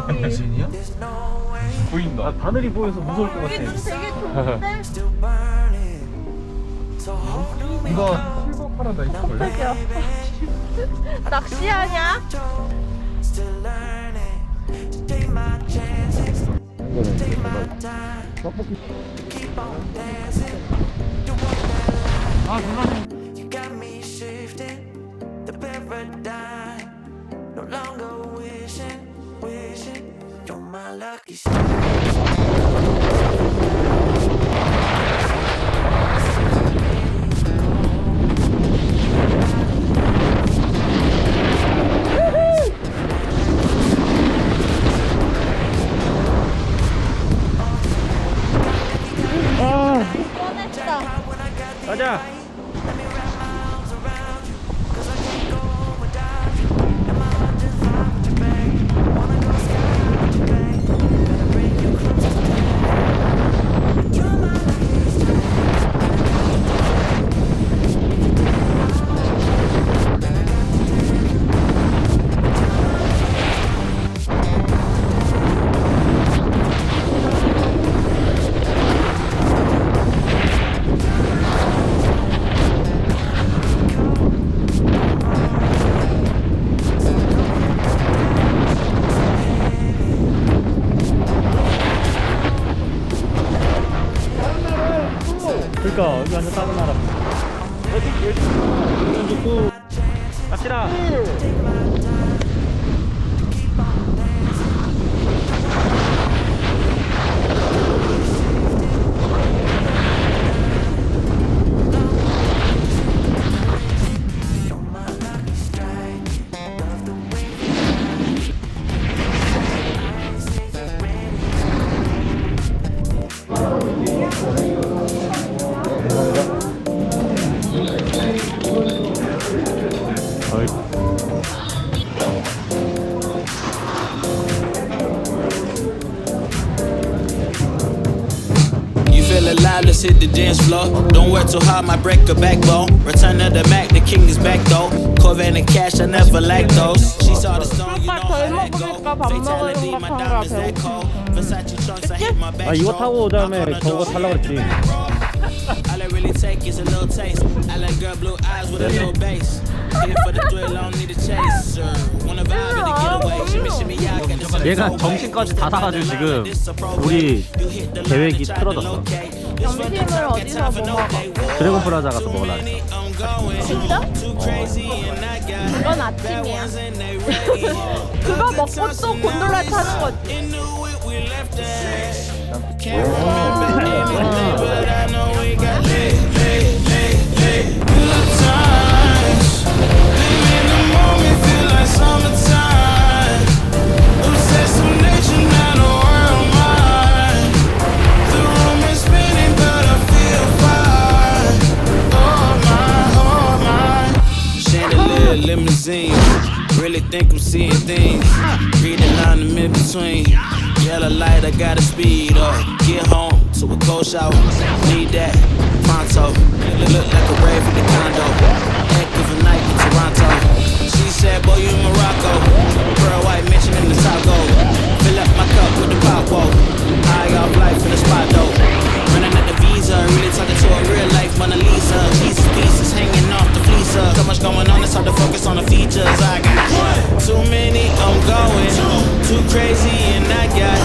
무슨이야? 보인다. 바늘이 보여서 무서울 것 같아. 되게 좋은데? 이거 실버 파라다이스 걸려? 깜짝이야. 낚시하냐? 아 정말. 꺼냈다. 가자. 그러니까 여기 완전 다른 나라. 여기 좋고 갑시다. Alive, let's hit the dance floor. Don't work too hard, might break a backbone. Return of the Mac, the king is back though. Corvette and cash, I never lack those. She saw the stone, you know how that go. Fatality, my diamonds that cold. Versace trunks, I hit my back. 아 이거 타고 오자며 저거 타려고 했지. All I really take is a little taste. I like girl blue eyes with a little bass. Here for the thrill, I don't need a chase. Wanna vibe in the getaway. Shimmy, shimmy, yeah, I got this. 얘가 정신까지 다 나가지고 지금 우리 계획이 틀어졌어. 점심을 어디서 먹어? 드래곤 플라자 가서 먹으려 했어. 진짜? 그건 아침이야. 그거 먹고 또 곤돌라 타는 거지. Limousine, really think I'm seeing things. Read the line in between. Yellow light, I gotta speed up. Get home to a cold shower. Need that pronto. Look like a rave in the condo. Heck of a night in Toronto. She said, boy, you in Morocco. Pearl white mention in the top gold. Fill up my cup with the pop whoa. High off life in the spot though. Running at the visa, really talking to a real life Mona Lisa. Jesus pieces hanging off the fleecer. So much going on, it's hard to focus on the features. I got too many, I'm going too crazy, and I got